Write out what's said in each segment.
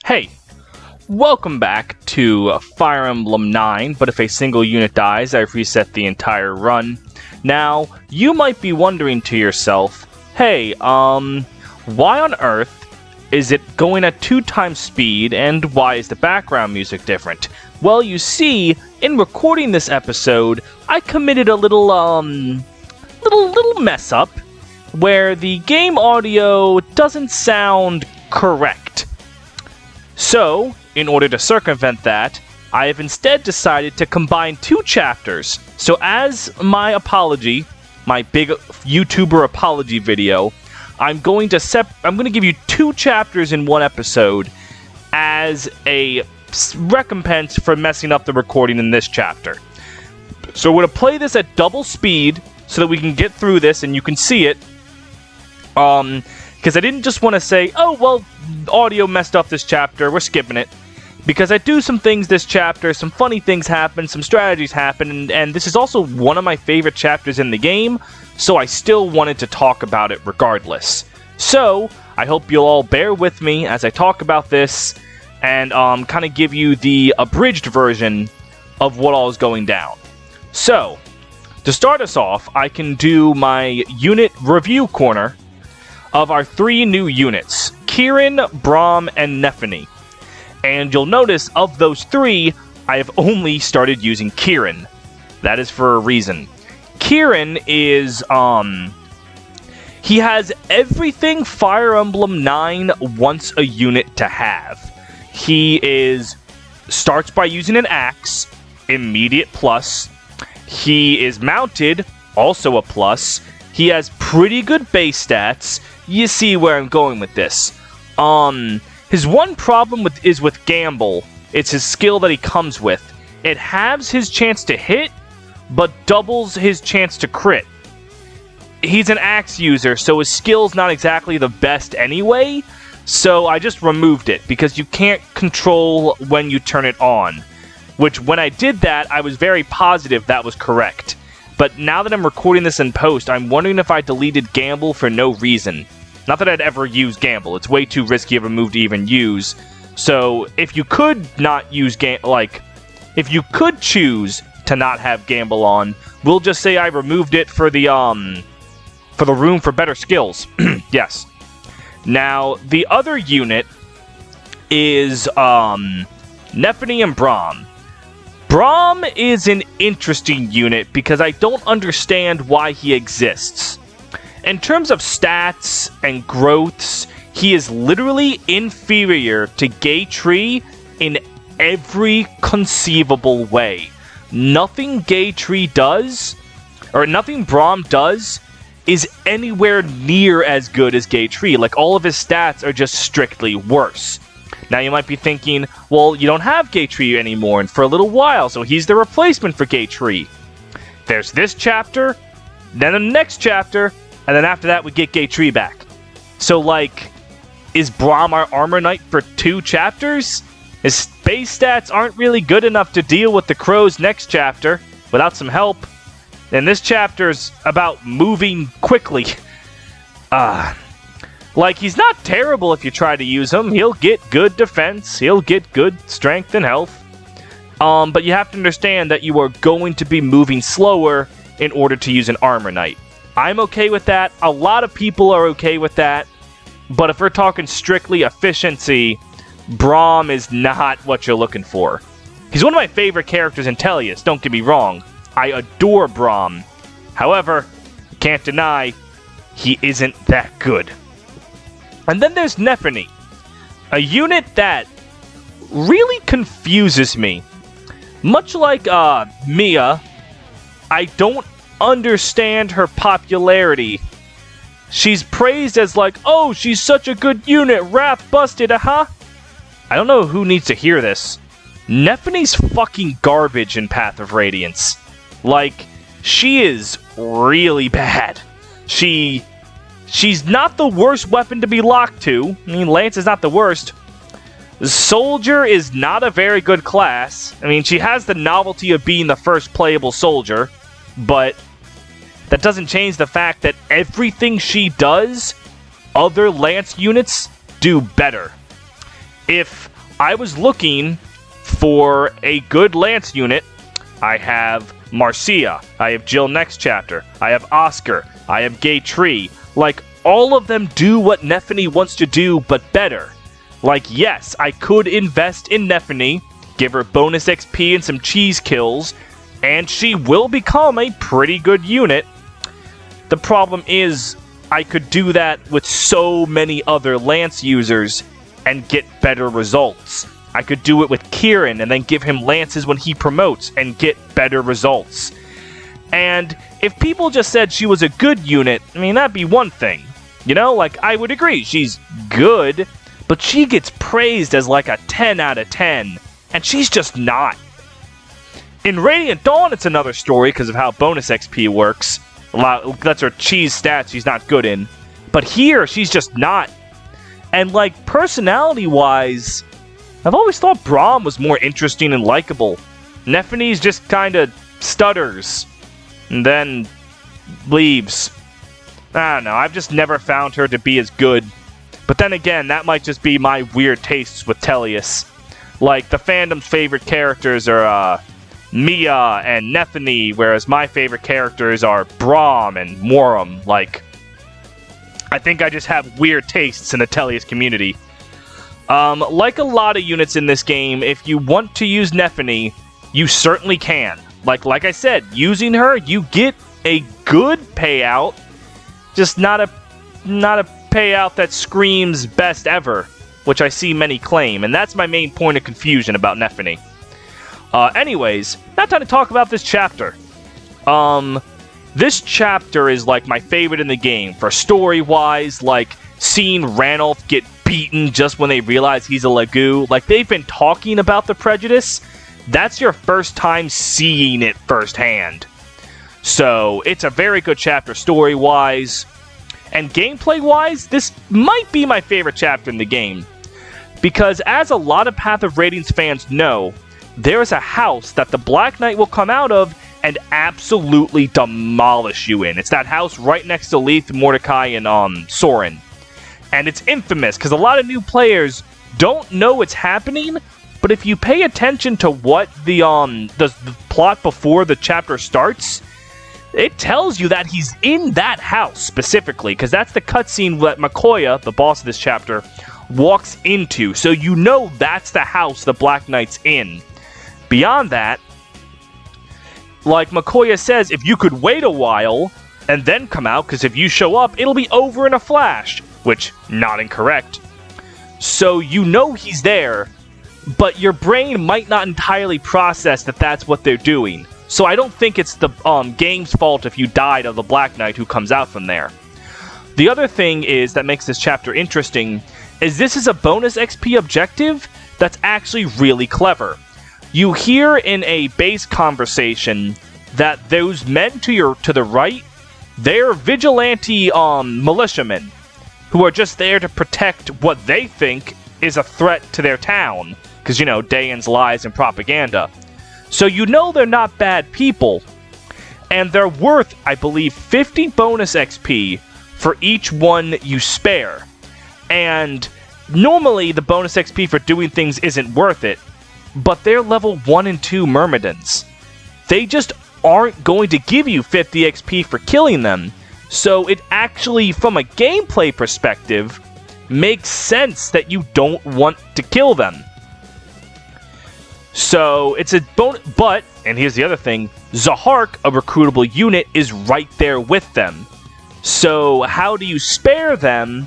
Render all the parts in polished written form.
Hey, welcome back to Fire Emblem 9, but if a single unit dies, I've reset the entire run. Now, you might be wondering to yourself, hey, why on earth is it going at 2 times speed, and why is the background music different? Well, you see, in recording this episode, I committed a little mess up, where the game audio doesn't sound correct. So, in order to circumvent that, I have instead decided to combine 2 chapters. So as my apology, my big YouTuber apology video, I'm going to give you 2 chapters in one episode as a recompense for messing up the recording in this chapter. So we're going to play this at double speed so that we can get through this and you can see it. Because I didn't just want to say, oh, well, audio messed up this chapter, we're skipping it. Because I do some things this chapter, some funny things happen, some strategies happen, and this is also one of my favorite chapters in the game, so I still wanted to talk about it regardless. So, I hope you'll all bear with me as I talk about this, and kind of give you the abridged version of what all is going down. So, to start us off, I can do my unit review corner of our 3 new units, Kirin, Braum, and Nephne. And you'll notice, of those 3, I have only started using Kirin. That is for a reason. Kirin is, he has everything Fire Emblem 9 wants a unit to have. He starts by using an axe, immediate plus. He is mounted, also a plus. He has pretty good base stats. You see where I'm going with this. His one problem is with Gamble. It's his skill that he comes with. It halves his chance to hit, but doubles his chance to crit. He's an axe user, so his skill's not exactly the best anyway, so I just removed it, because you can't control when you turn it on. Which, when I did that, I was very positive that was correct. But now that I'm recording this in post, I'm wondering if I deleted Gamble for no reason. Not that I'd ever use Gamble. It's way too risky of a move to even use. So, if you could not use if you could choose to not have Gamble on, we'll just say I removed it for the room for better skills. Yes. Now, the other unit is Nephne and Braum. Braum is an interesting unit because I don't understand why he exists. In terms of stats and growths, he is literally inferior to Gaytree in every conceivable way. Nothing Gaytree does, or nothing Braum does, is anywhere near as good as Gaytree. Like, all of his stats are just strictly worse. Now you might be thinking, well, you don't have Gaytree anymore, and for a little while, so he's the replacement for Gaytree. There's this chapter, then the next chapter, and then after that we get Gaytree back. So, like, is Braum our Armor Knight for 2 chapters? His base stats aren't really good enough to deal with the Crow's next chapter without some help. And this chapter's about moving quickly. Like, he's not terrible if you try to use him. He'll get good defense. He'll get good strength and health. But you have to understand that you are going to be moving slower in order to use an Armor Knight. I'm okay with that. A lot of people are okay with that. But if we're talking strictly efficiency, Braum is not what you're looking for. He's one of my favorite characters in Tellius, don't get me wrong. I adore Braum. However, can't deny, he isn't that good. And then there's Nephne, a unit that really confuses me. Much like Mia, I don't understand her popularity. She's praised as like, oh, she's such a good unit, Wrath busted, aha. I don't know who needs to hear this. Nephne's fucking garbage in Path of Radiance. Like, she is really bad. She's not the worst weapon to be locked to. I mean, Lance is not the worst. Soldier is not a very good class. I mean, she has the novelty of being the first playable soldier, but that doesn't change the fact that everything she does, other Lance units do better. If I was looking for a good Lance unit, I have Marcia, I have Jill next chapter, I have Oscar, I have Gay Tree. Like, all of them do what Nephne wants to do, but better. Like, yes, I could invest in Nephne, give her bonus XP and some cheese kills, and she will become a pretty good unit. The problem is, I could do that with so many other Lance users and get better results. I could do it with Kieran and then give him Lances when he promotes and get better results. And if people just said she was a good unit, I mean, that'd be one thing. You know, like, I would agree, she's good, but she gets praised as like a 10 out of 10, and she's just not. In Radiant Dawn, it's another story because of how bonus XP works. That's her cheese stats she's not good in. But here, she's just not. And, like, personality-wise, I've always thought Braum was more interesting and likable. Nephne's just kind of stutters, and then leaves. I don't know, I've just never found her to be as good. But then again, that might just be my weird tastes with Tellius. Like, the fandom's favorite characters are, Mia and Nephne, whereas my favorite characters are Braum and Morum. Like, I think I just have weird tastes in the Tellius community. Like a lot of units in this game, if you want to use Nephne, you certainly can. Like I said, using her, you get a good payout, just not a payout that screams best ever, which I see many claim, and that's my main point of confusion about Nephne. Anyways, now time to talk about this chapter. This chapter is, like, my favorite in the game. For story-wise, like, seeing Ranulph get beaten just when they realize he's a Lagoo. Like, they've been talking about the prejudice. That's your first time seeing it firsthand. So, it's a very good chapter story-wise. And gameplay-wise, this might be my favorite chapter in the game. Because, as a lot of Path of Radiance fans know, there is a house that the Black Knight will come out of and absolutely demolish you in. It's that house right next to Leith, Mordecai, and Soren. And it's infamous, because a lot of new players don't know it's happening, but if you pay attention to what the plot before the chapter starts, it tells you that he's in that house specifically, because that's the cutscene that Makoya, the boss of this chapter, walks into. So you know that's the house the Black Knight's in. Beyond that, like Makoya says, if you could wait a while and then come out, because if you show up, it'll be over in a flash, which, not incorrect. So you know he's there, but your brain might not entirely process that that's what they're doing. So I don't think it's the game's fault if you died of the Black Knight who comes out from there. The other thing is that makes this chapter interesting is this is a bonus XP objective that's actually really clever. You hear in a base conversation that those men to the right, they're vigilante militiamen who are just there to protect what they think is a threat to their town. Because, you know, Dayan's lies and propaganda. So you know they're not bad people. And they're worth, I believe, 50 bonus XP for each one you spare. And normally the bonus XP for doing things isn't worth it. But they're level 1 and 2 Myrmidons. They just aren't going to give you 50 XP for killing them. So it actually, from a gameplay perspective, makes sense that you don't want to kill them. So it's a bonus, but, and here's the other thing, Zahark, a recruitable unit, is right there with them. So how do you spare them,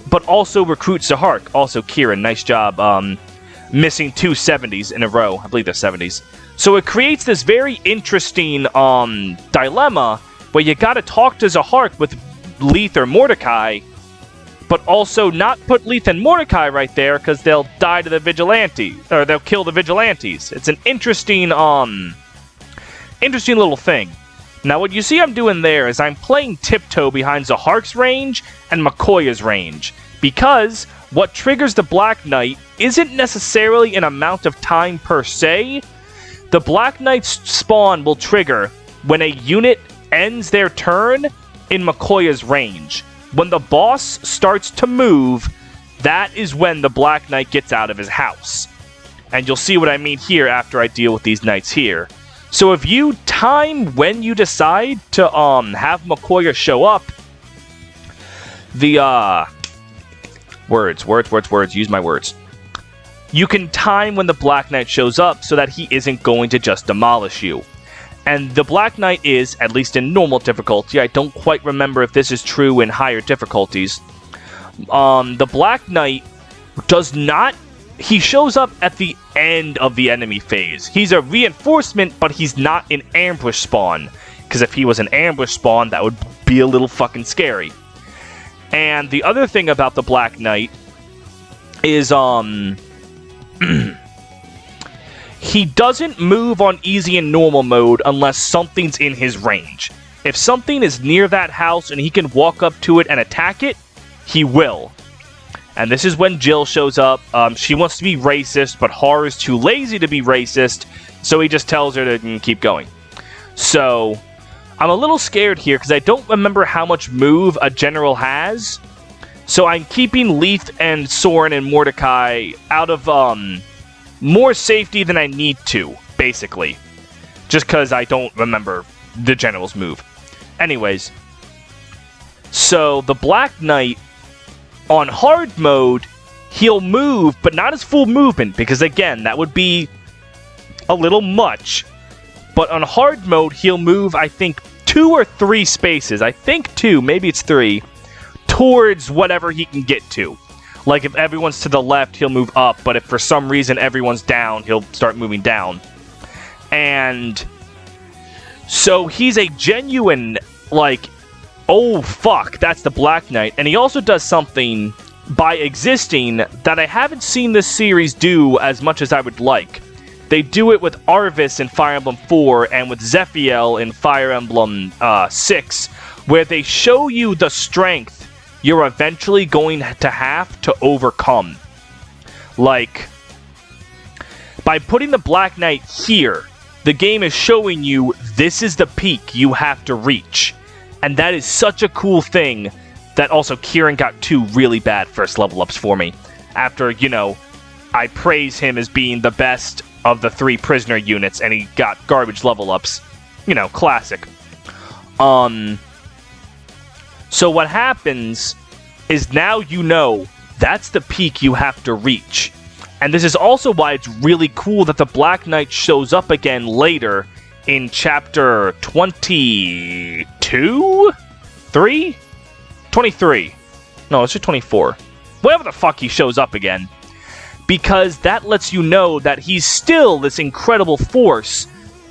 but also recruit Zahark? Also, Kieran, nice job, missing 2 70s in a row. I believe they're 70s. So it creates this very interesting dilemma where you gotta talk to Zahark with Leith or Mordecai, but also not put Leith and Mordecai right there because they'll die to the vigilante, or they'll kill the vigilantes. It's an interesting little thing. Now what you see I'm doing there is I'm playing tiptoe behind Zahark's range and Makoya's range, because what triggers the Black Knight isn't necessarily an amount of time per se. The Black Knight's spawn will trigger when a unit ends their turn in Makoya's range. When the boss starts to move, that is when the Black Knight gets out of his house. And you'll see what I mean here after I deal with these knights here. So if you time when you decide to have Makoya show up, the words, use my words. You can time when the Black Knight shows up so that he isn't going to just demolish you. And the Black Knight is, at least in normal difficulty, I don't quite remember if this is true in higher difficulties. The Black Knight does not... He shows up at the end of the enemy phase. He's a reinforcement, but he's not an ambush spawn. Because if he was an ambush spawn, that would be a little fucking scary. And the other thing about the Black Knight is, he doesn't move on easy and normal mode unless something's in his range. If something is near that house and he can walk up to it and attack it, he will. And this is when Jill shows up. She wants to be racist, but Haru's too lazy to be racist, so he just tells her to keep going. So, I'm a little scared here, because I don't remember how much move a general has. So I'm keeping Leith and Soren and Mordecai out of, more safety than I need to, basically. Just because I don't remember the general's move. Anyways. So, the Black Knight... On hard mode, he'll move, but not his full movement, because again, that would be a little much. But on hard mode, he'll move, I think, 2 or 3 spaces. I think 2, maybe it's 3, towards whatever he can get to. Like, if everyone's to the left, he'll move up, but if for some reason everyone's down, he'll start moving down. And so he's a genuine, like... Oh, fuck, that's the Black Knight. And he also does something by existing that I haven't seen this series do as much as I would like. They do it with Arvis in Fire Emblem 4 and with Zephiel in Fire Emblem 6, where they show you the strength you're eventually going to have to overcome. Like, by putting the Black Knight here, the game is showing you this is the peak you have to reach. And that is such a cool thing that also Kieran got 2 really bad first level ups for me. After, you know, I praise him as being the best of the 3 prisoner units and he got garbage level ups. You know, classic. So what happens is now you know that's the peak you have to reach. And this is also why it's really cool that the Black Knight shows up again later in chapter 22? 3? 23. No, it's just 24. Whatever the fuck he shows up again. Because that lets you know that he's still this incredible force,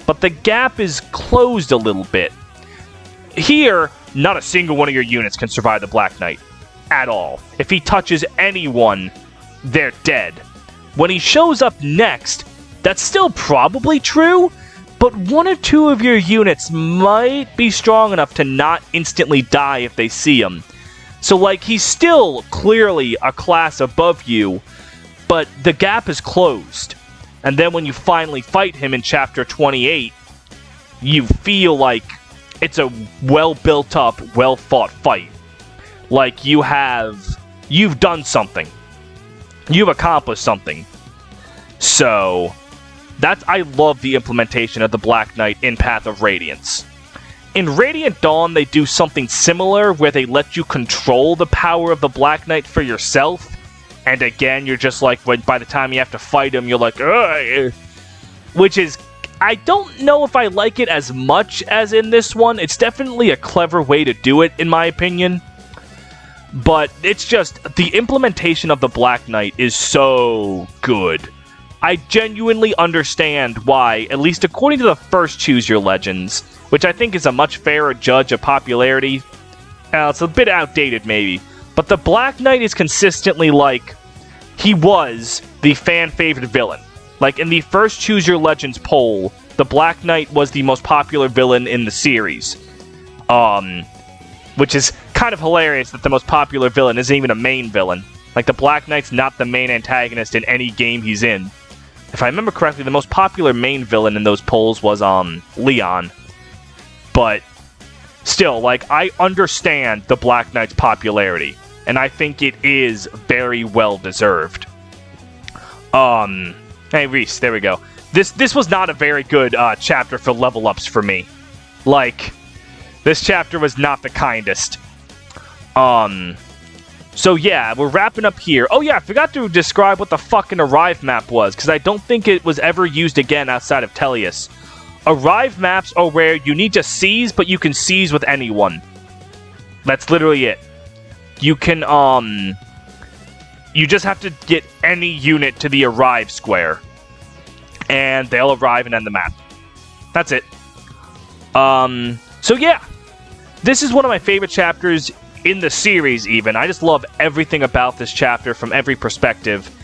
but the gap is closed a little bit. Here, not a single one of your units can survive the Black Knight. At all. If he touches anyone, they're dead. When he shows up next, that's still probably true, but 1 or 2 of your units might be strong enough to not instantly die if they see him. So, like, he's still clearly a class above you, but the gap is closed. And then when you finally fight him in Chapter 28, you feel like it's a well-built-up, well-fought fight. Like, you've done something. You've accomplished something. So... I love the implementation of the Black Knight in Path of Radiance. In Radiant Dawn, they do something similar, where they let you control the power of the Black Knight for yourself. And again, you're just like, by the time you have to fight him, you're like, ugh. Which is, I don't know if I like it as much as in this one. It's definitely a clever way to do it, in my opinion. But it's just, the implementation of the Black Knight is so good. I genuinely understand why, at least according to the first Choose Your Legends, which I think is a much fairer judge of popularity. It's a bit outdated, maybe. But the Black Knight is consistently like, he was the fan-favorite villain. Like, in the first Choose Your Legends poll, the Black Knight was the most popular villain in the series. Which is kind of hilarious that the most popular villain isn't even a main villain. Like, the Black Knight's not the main antagonist in any game he's in. If I remember correctly, the most popular main villain in those polls was, Leon. But, still, like, I understand the Black Knight's popularity. and I think it is very well deserved. Hey Reese, there we go. This was not a very good chapter for level ups for me. Like, this chapter was not the kindest. So yeah, we're wrapping up here. Oh yeah, I forgot to describe what the fucking Arrive map was, because I don't think it was ever used again outside of Tellius. Arrive maps are where you need to seize, but you can seize with anyone. That's literally it. You can, you just have to get any unit to the Arrive square, and they'll arrive and end the map. That's it. So yeah, this is one of my favorite chapters in the series even. I just love everything about this chapter from every perspective.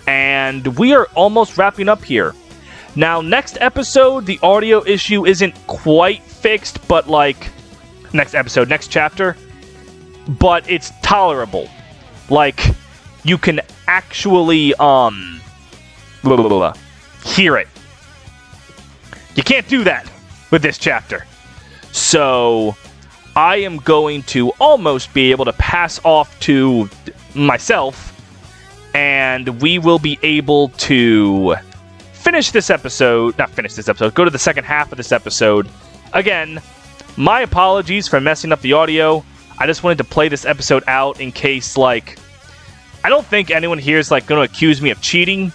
And we are almost wrapping up here. Now, next episode, the audio issue isn't quite fixed, but like, next chapter, but it's tolerable. Like, you can actually, hear it. You can't do that with this chapter. So I am going to almost be able to pass off to myself, and we will be able to go to the second half of this episode. Again, my apologies for messing up the audio. I just wanted to play this episode out in case, like, I don't think anyone here is, like, going to accuse me of cheating,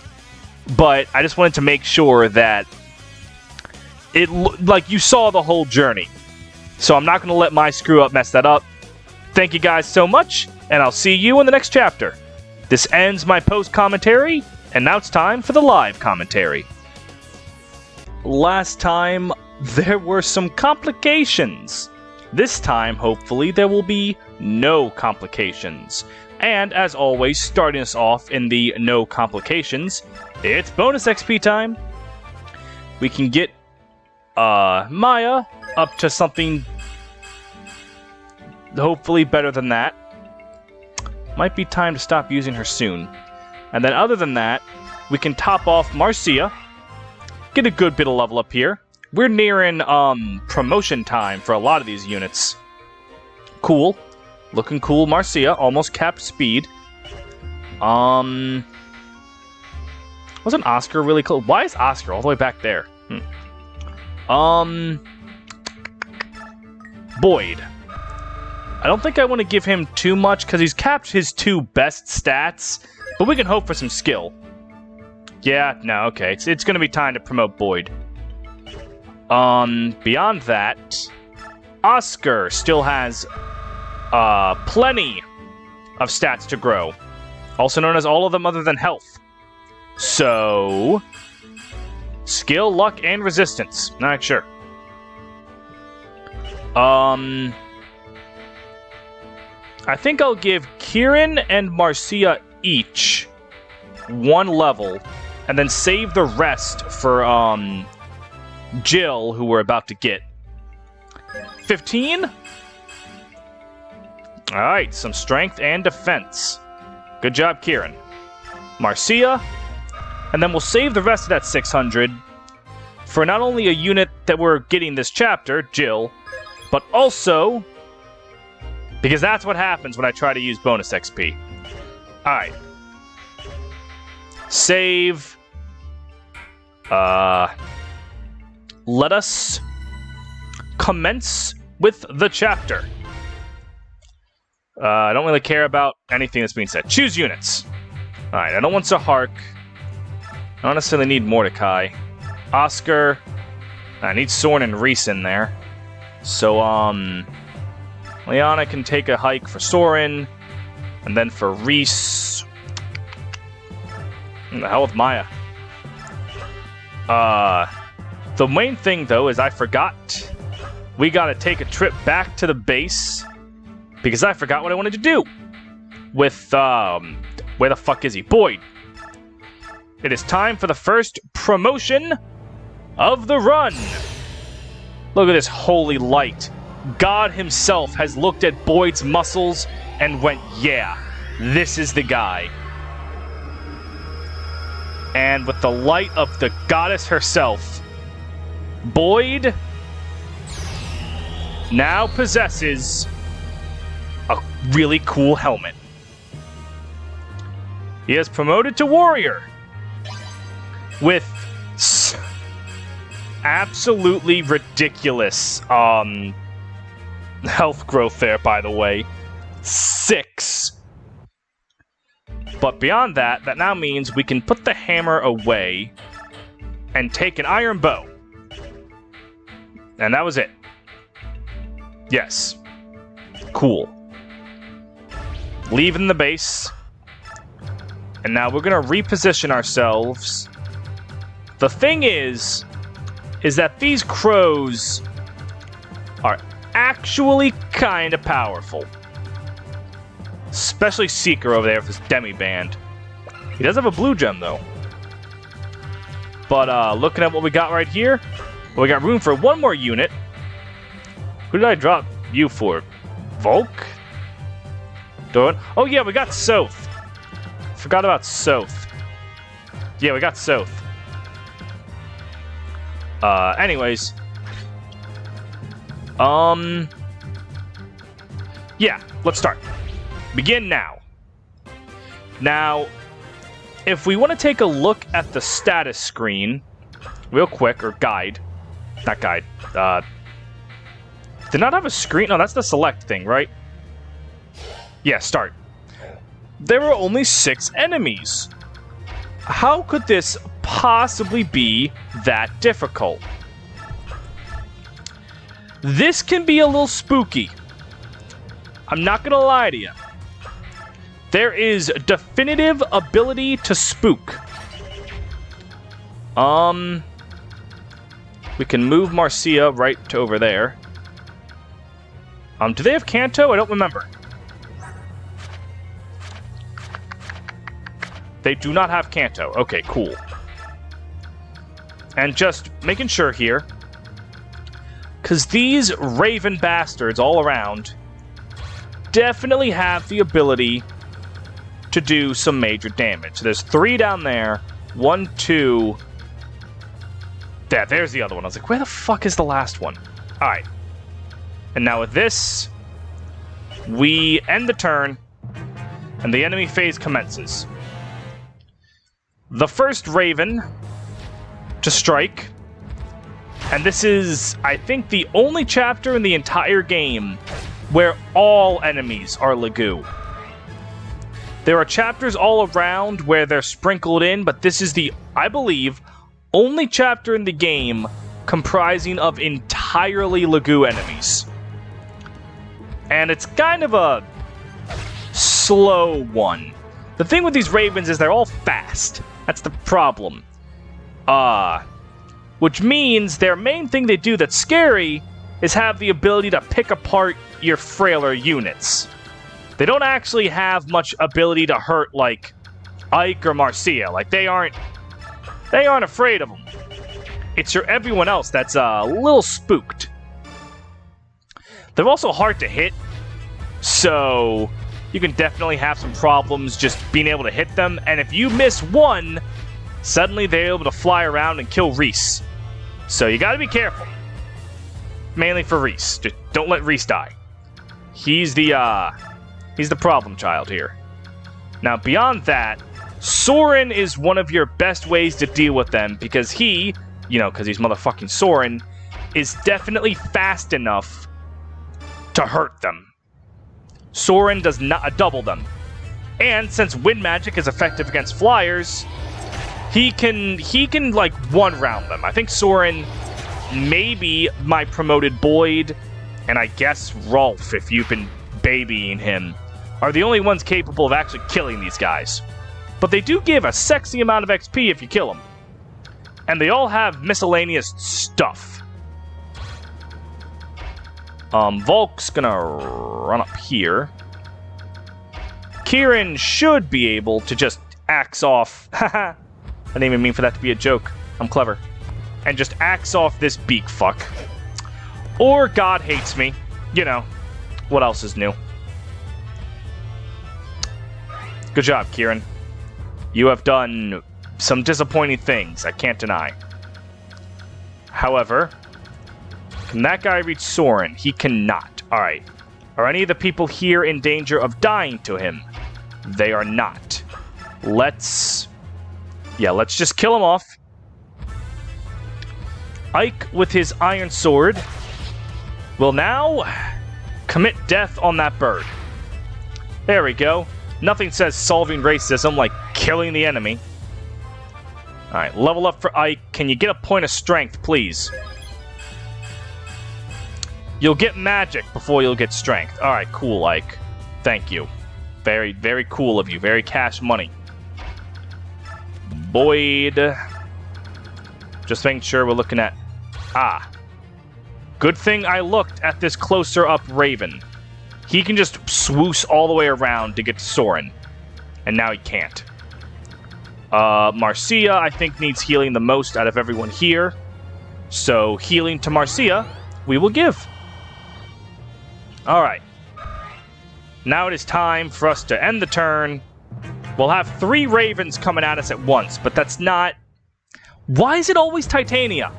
but I just wanted to make sure that like, you saw the whole journey. So I'm not going to let my screw-up mess that up. Thank you guys so much, and I'll see you in the next chapter. This ends my post-commentary, and now it's time for the live commentary. Last time, there were some complications. This time, hopefully, there will be no complications. And, as always, starting us off in the no complications, it's bonus XP time. We can get Maya up to something hopefully better than that. Might be time to stop using her soon. And then other than that, we can top off Marcia. Get a good bit of level up here. We're nearing promotion time for a lot of these units. Cool. Looking cool. Marcia, almost capped speed. Wasn't Oscar really close? Why is Oscar all the way back there? Boyd. I don't think I want to give him too much, because he's capped his 2 best stats, but we can hope for some skill. Yeah, no, okay. It's going to be time to promote Boyd. Beyond that, Oscar still has plenty of stats to grow. Also known as all of them other than health. So, skill, luck, and resistance. Not sure. I think I'll give Kieran and Marcia each 1 level, and then save the rest for, Jill, who we're about to get. 15? Alright, some strength and defense. Good job, Kieran. Marcia, and then we'll save the rest of that 600 for not only a unit that we're getting this chapter, Jill, but also because that's what happens when I try to use bonus XP. Alright. Save. Let us commence with the chapter. I don't really care about anything that's being said. Choose units. Alright, I don't want Zahark. I don't necessarily need Mordecai. Oscar. I need Soren and Reese in there. So, Liana can take a hike for Soren. And then for Reese... What the hell with Maya? The main thing, though, is I forgot. We gotta take a trip back to the base. Because I forgot what I wanted to do. With, where the fuck is he? Boyd. It is time for the first promotion of the run. Look at this holy light. God himself has looked at Boyd's muscles and went, yeah, this is the guy. And with the light of the goddess herself, Boyd now possesses a really cool helmet. He is promoted to warrior. With absolutely ridiculous health growth there, by the way. 6. But beyond that, that now means we can put the hammer away and take an iron bow. And that was it. Yes. Cool. Leaving the base. And now we're going to reposition ourselves. The thing is that these crows are actually kind of powerful. Especially Seeker over there with his demi-band. He does have a blue gem, though. But looking at what we got right here, we got room for one more unit. Who did I drop you for? Volk? Oh, yeah, we got Soth. Forgot about Soth. Yeah, we got Soth. Anyways. Yeah, let's start. Begin now. Now, if we want to take a look at the status screen, real quick, or guide. Not guide. Did not have a screen? No, that's the select thing, right? Yeah, start. There were only 6 enemies. How could this possibly be that difficult? This can be a little spooky. I'm not gonna lie to you. There is definitive ability to spook. We can move Marcia right to over there. Do they have Kanto? I don't remember. They do not have Kanto. Okay, cool. And just making sure here, because these Raven bastards all around definitely have the ability to do some major damage. So there's 3 down there. 1, 2. There's the other one. I was like, where the fuck is the last one? Alright. And now with this, we end the turn, and the enemy phase commences. The first Raven to strike, and this is, I think, the only chapter in the entire game where all enemies are Lagoo. There are chapters all around where they're sprinkled in, but this is the, I believe, only chapter in the game comprising of entirely Lagoo enemies. And it's kind of a slow one. The thing with these Ravens is they're all fast. That's the problem. Which means their main thing they do that's scary is have the ability to pick apart your frailer units. They don't actually have much ability to hurt, like, Ike or Marcia. Like, they aren't afraid of them. It's your everyone else that's a little spooked. They're also hard to hit, so you can definitely have some problems just being able to hit them. And if you miss one, suddenly they're able to fly around and kill Reese. So you gotta be careful. Mainly for Reese. Just don't let Reese die. He's the problem child here. Now, beyond that, Soren is one of your best ways to deal with them because he, because he's motherfucking Soren, is definitely fast enough to hurt them. Soren does not double them. And since wind magic is effective against flyers, he can like one-round them. I think Soren, maybe my promoted Boyd, and I guess Rolf, if you've been babying him, are the only ones capable of actually killing these guys. But they do give a sexy amount of XP if you kill them. And they all have miscellaneous stuff. Volk's gonna run up here. Kieran should be able to just axe off. Haha. I didn't even mean for that to be a joke. I'm clever. And just axe off this beak fuck. Or God hates me. What else is new? Good job, Kieran. You have done some disappointing things, I can't deny. However, can that guy reach Soren? He cannot. Alright. Are any of the people here in danger of dying to him? They are not. let's just kill him off. Ike, with his iron sword, will now commit death on that bird. There we go. Nothing says solving racism like killing the enemy. Alright, level up for Ike. Can you get a point of strength, please? You'll get magic before you'll get strength. Alright, cool, Ike. Thank you. Very, very cool of you. Very cash money. Boyd. Just making sure we're looking at... Ah. Good thing I looked at this closer up Raven. He can just swoosh all the way around to get to Soren. And now he can't. Marcia, I think, needs healing the most out of everyone here. So, healing to Marcia, we will give. Alright. Now it is time for us to end the turn. We'll have 3 Ravens coming at us at once, but that's not... Why is it always Titania?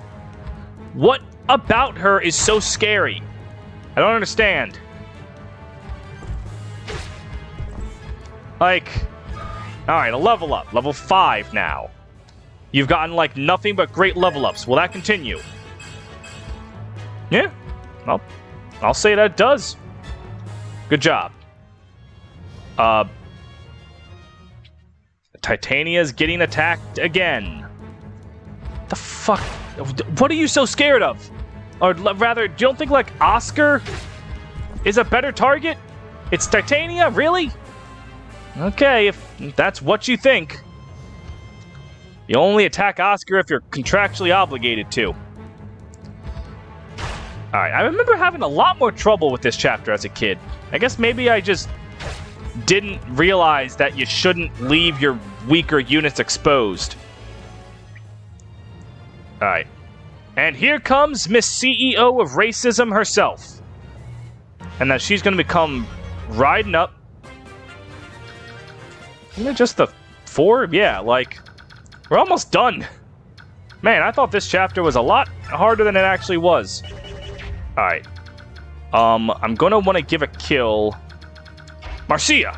What about her is so scary? I don't understand. Like... Alright, a level up. Level 5 now. You've gotten, like, nothing but great level ups. Will that continue? Yeah. Well, I'll say that it does. Good job. Titania's getting attacked again. The fuck? What are you so scared of? Or rather, do you don't think, like, Oscar is a better target? It's Titania? Really? Okay, if that's what you think. You only attack Oscar if you're contractually obligated to. Alright, I remember having a lot more trouble with this chapter as a kid. I guess maybe I just didn't realize that you shouldn't leave your weaker units exposed. Alright. And here comes Miss CEO of Racism herself. And that she's going to become riding up. Isn't it just the 4? Yeah, like, we're almost done. Man, I thought this chapter was a lot harder than it actually was. Alright. I'm gonna want to give a kill. Marcia!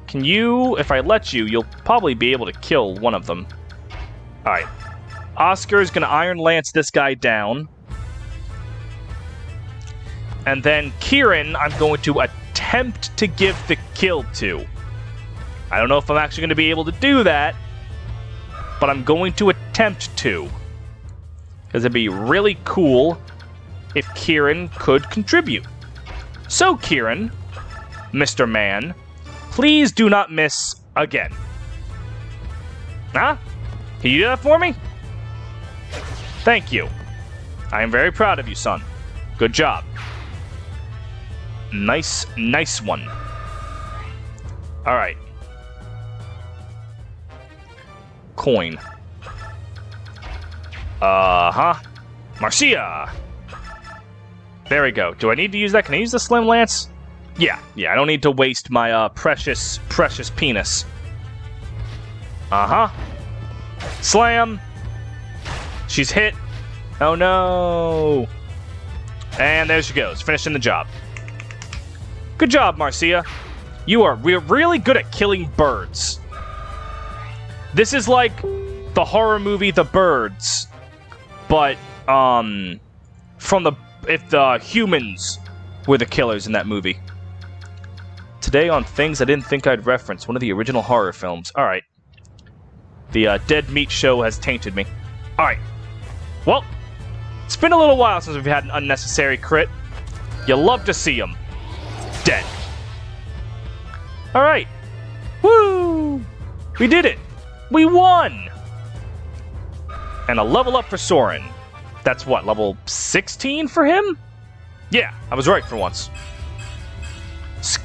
Can you, if I let you, you'll probably be able to kill one of them. Alright. Oscar is gonna Iron Lance this guy down. And then Kieran, I'm going to attempt to give the kill to. I don't know if I'm actually going to be able to do that, but I'm going to attempt to. Because it'd be really cool if Kieran could contribute. So, Kieran, Mr. Man, please do not miss again. Huh? Can you do that for me? Thank you. I am very proud of you, son. Good job. Nice, nice one. Alright. Coin. Marcia! There we go. Do I need to use that? Can I use the Slim Lance? Yeah, I don't need to waste my, precious penis. Slam! She's hit. Oh no! And there she goes, finishing the job. Good job, Marcia. You are really good at killing birds. This is like the horror movie The Birds, but if the humans were the killers in that movie. Today on Things I Didn't Think I'd Reference, one of the original horror films. Alright. The Dead Meat Show has tainted me. Alright. Well, it's been a little while since we've had an unnecessary crit. You love to see them. Dead. Alright. Woo! We did it! We won! And a level up for Soren. That's what, level 16 for him? Yeah, I was right for once.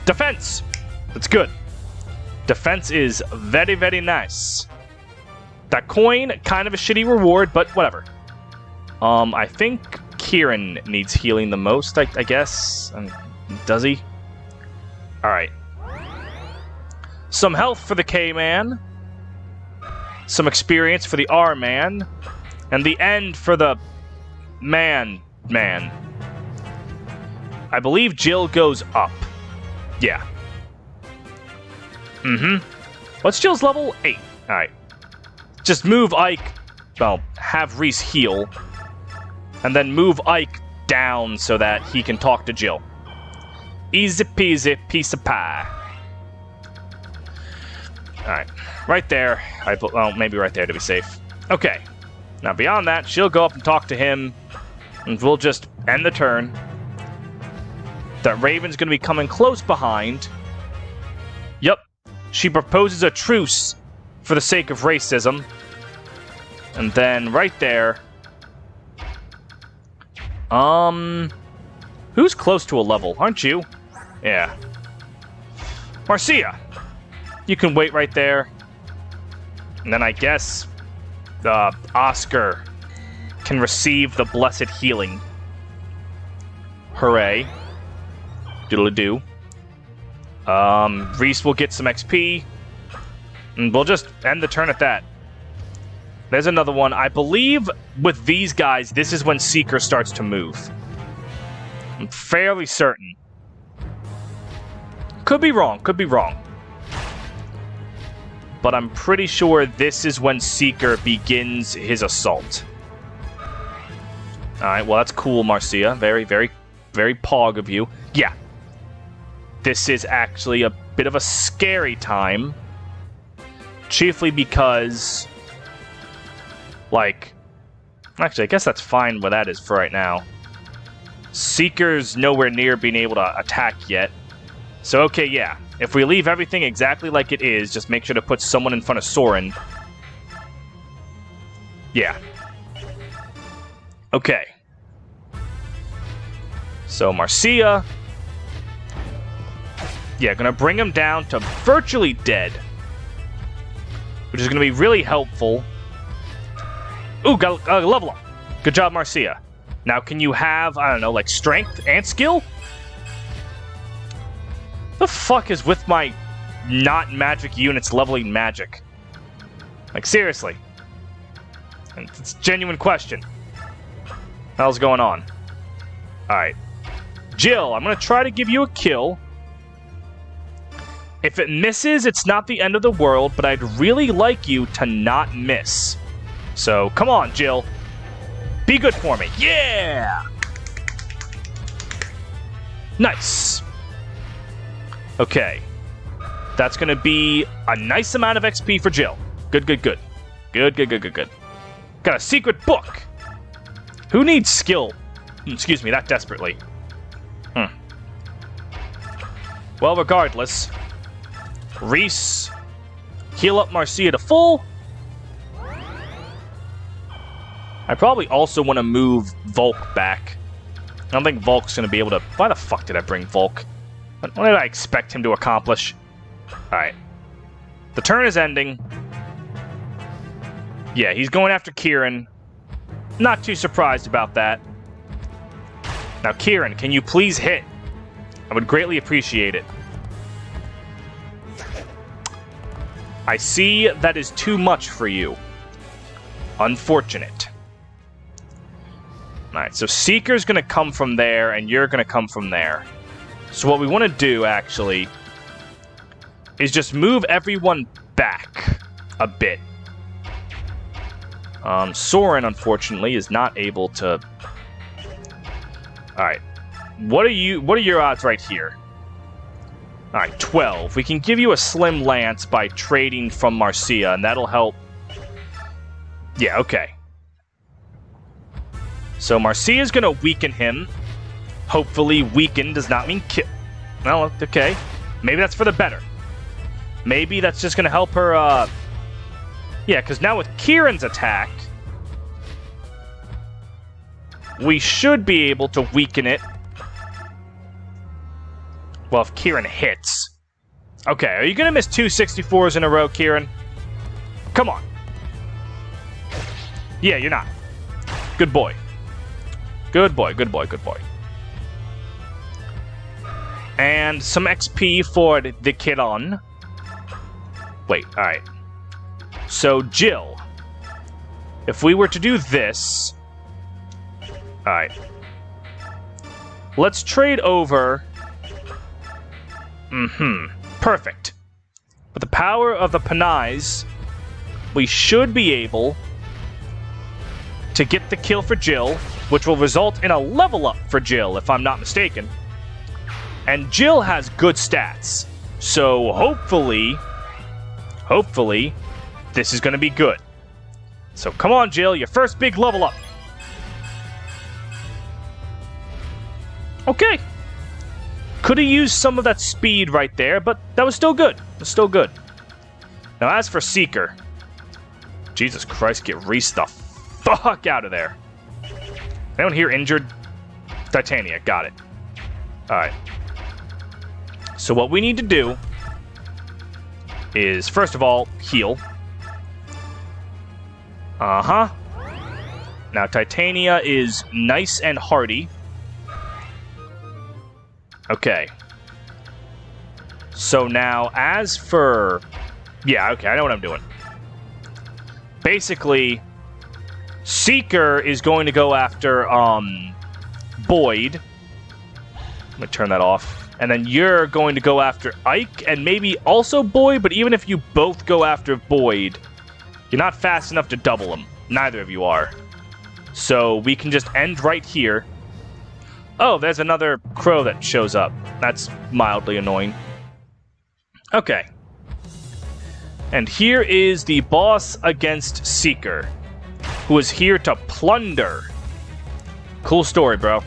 Defense! That's good. Defense is very, very nice. That coin, kind of a shitty reward, but whatever. I think Kieran needs healing the most, I guess. Does he? Alright. Some health for the K-Man. Some experience for the R-Man. And the end for the Man. I believe Jill goes up. Yeah. What's Jill's level? 8. Alright. Just move Ike. Well, have Reese heal. And then move Ike down so that he can talk to Jill. Easy peasy, piece of pie. Alright. Right there. Well, maybe right there to be safe. Okay. Now, beyond that, she'll go up and talk to him. And we'll just end the turn. That Raven's going to be coming close behind. Yep. She proposes a truce for the sake of racism. And then right there... Who's close to a level? Aren't you? Yeah. Marcia! You can wait right there. And then I guess... Oscar can receive the blessed healing. Hooray. Doodle-a-doo. Reese will get some XP. And we'll just end the turn at that. There's another one. I believe with these guys, this is when Seeker starts to move. I'm fairly certain. Could be wrong, could be wrong. But I'm pretty sure this is when Seeker begins his assault. Alright, well that's cool, Marcia. Very, very, very pog of you. Yeah. This is actually a bit of a scary time. Chiefly because... Like... Actually, I guess that's fine where that is for right now. Seeker's nowhere near being able to attack yet. So, okay, yeah. If we leave everything exactly like it is, just make sure to put someone in front of Soren. Yeah. Okay. So, Marcia. Yeah, gonna bring him down to virtually dead. Which is gonna be really helpful. Ooh, got a level up. Good job, Marcia. Now, can you have, I don't know, like strength and skill? The fuck is with my not magic units leveling magic? Like, seriously. It's a genuine question. What the hell's going on? Alright. Jill, I'm gonna try to give you a kill. If it misses, it's not the end of the world, but I'd really like you to not miss. So, come on, Jill. Be good for me. Yeah! Nice. Okay. That's going to be a nice amount of XP for Jill. Good, good, good. Good, good, good, good, good. Got a secret book. Who needs skill? Excuse me, that desperately. Well, regardless. Reese. Heal up Marcia to full. I probably also want to move Volk back. I don't think Volk's going to be able to... Why the fuck did I bring Volk? What did I expect him to accomplish? Alright. The turn is ending. Yeah, he's going after Kieran. Not too surprised about that. Now, Kieran, can you please hit? I would greatly appreciate it. I see that is too much for you. Unfortunate. Alright, so Seeker's going to come from there, and you're going to come from there. So what we want to do, actually, is just move everyone back a bit. Soren, unfortunately, is not able to... Alright. What are your odds right here? Alright, 12. We can give you a slim lance by trading from Marcia, and that'll help. Yeah, okay. So Marcia's gonna weaken him. Hopefully weaken does not mean kill. Well, okay. Maybe that's for the better. Maybe that's just gonna help her, Yeah, because now with Kieran's attack, we should be able to weaken it. Well, if Kieran hits. Okay, are you gonna miss 2 64s in a row, Kieran? Come on. Yeah, you're not. Good boy. Good boy, good boy, good boy. And some XP for the kid on. Wait, alright. So, Jill. If we were to do this... Alright. Let's trade over... Perfect. With the power of the Panais, we should be able to get the kill for Jill, which will result in a level up for Jill, if I'm not mistaken. And Jill has good stats, so hopefully, this is going to be good. So come on, Jill, your first big level up. Okay. Could have used some of that speed right there, but that was still good. It was still good. Now, as for Seeker, Jesus Christ, get Reese the fuck out of there. Anyone here injured? Titania, got it. Alright. So what we need to do is, first of all, heal. Uh-huh. Now, Titania is nice and hardy. Okay. So now, as for... Yeah, okay, I know what I'm doing. Basically, Seeker is going to go after, Boyd. Let me turn that off. And then you're going to go after Ike, and maybe also Boyd, but even if you both go after Boyd, you're not fast enough to double him. Neither of you are. So we can just end right here. Oh, there's another crow that shows up. That's mildly annoying. Okay. And here is the boss against Seeker, who is here to plunder. Cool story, bro.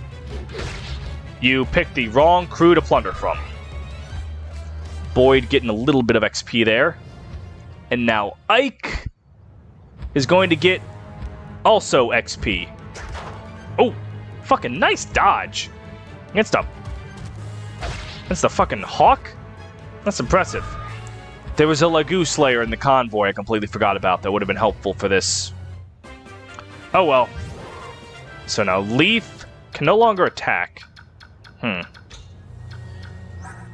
You picked the wrong crew to plunder from. Boyd getting a little bit of XP there. And now Ike is going to get also XP. Oh, fucking nice dodge. Against the fucking hawk? That's impressive. There was a Lagu Slayer in the convoy I completely forgot about that would have been helpful for this. Oh well. So now Leaf can no longer attack.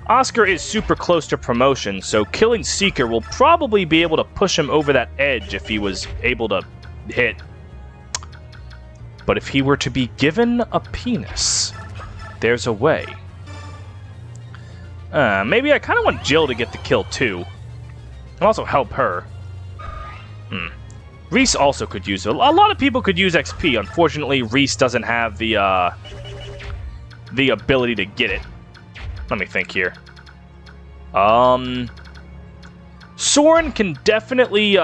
Oscar is super close to promotion, so killing Seeker will probably be able to push him over that edge if he was able to hit. But if he were to be given a penis, there's a way. Maybe I kind of want Jill to get the kill too. And also help her. Reese also could use it. A lot of people could use XP. Unfortunately, Reese doesn't have the ability to get it. Let me think here. Soren can definitely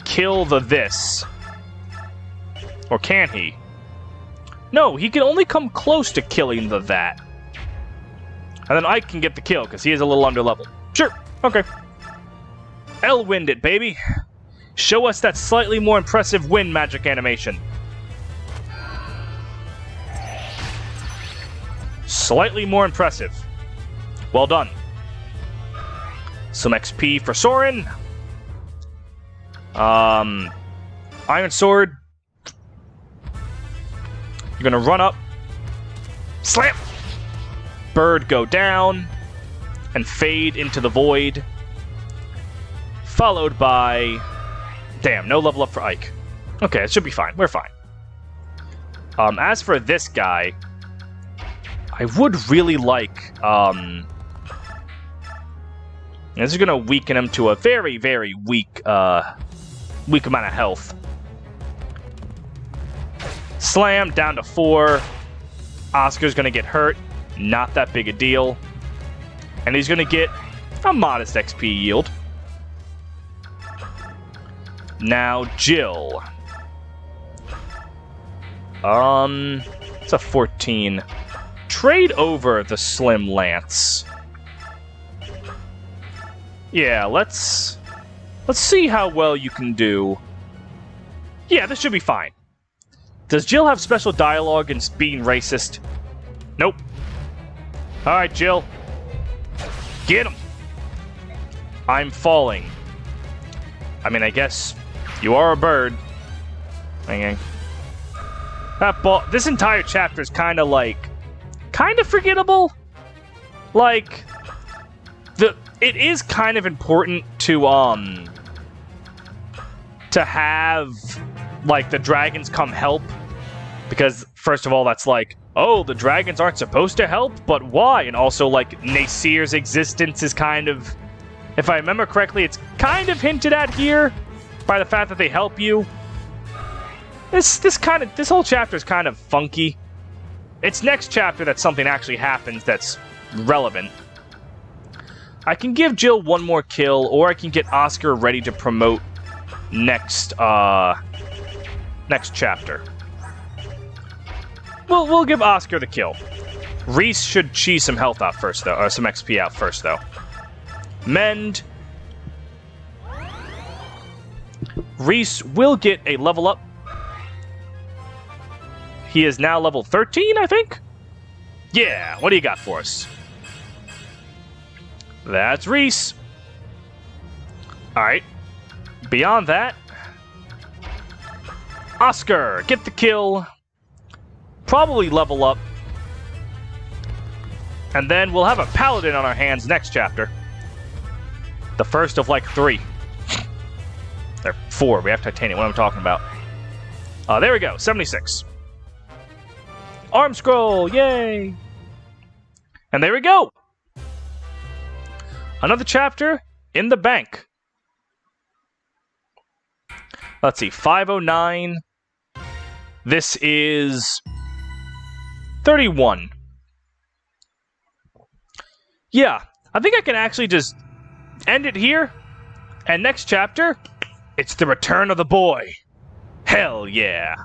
kill this. Or can he? No, he can only come close to killing that. And then Ike can get the kill, because he is a little underleveled. Sure, okay. L-wind it, baby. Show us that slightly more impressive wind magic animation. Slightly more impressive. Well done. Some XP for Soren. Iron Sword. You're gonna run up. Slam! Bird go down. And fade into the void. Followed by... Damn, no level up for Ike. Okay, it should be fine. We're fine. As for this guy... I would really like... this is gonna weaken him to a very, very weak amount of health. Slam, down to 4. Oscar's gonna get hurt. Not that big a deal. And he's gonna get a modest XP yield. Now, Jill. It's a 14. Trade over the Slim Lance. Yeah, let's see how well you can do. Yeah, this should be fine. Does Jill have special dialogue and being racist? Nope. Alright, Jill. Get him! I'm falling. I mean, I guess you are a bird. Hanging. That ball. This entire chapter is kind of forgettable. Like, it is kind of important to have like the dragons come help, because first of all, that's like, oh, the dragons aren't supposed to help, but why? And also, like, Nasir's existence is kind of If I remember correctly, it's kind of hinted at here by the fact that they help you. This whole chapter is kind of funky. It's next chapter that something actually happens that's relevant. I can give Jill one more kill, or I can get Oscar ready to promote next chapter. We'll give Oscar the kill. Reese should cheese some health out first, though, or some XP out first, though. Mend. Reese will get a level up. He is now level 13, I think? Yeah, what do you got for us? That's Reese. Alright. Beyond that, Oscar, get the kill. Probably level up. And then we'll have a paladin on our hands next chapter. The first of like 3. There are 4. We have Titania. What am I talking about? There we go. 76. Arm scroll. Yay. And there we go. Another chapter in the bank. Let's see. 509. This is 31. Yeah, I think I can actually just end it here. And next chapter, it's the return of the boy. Hell yeah.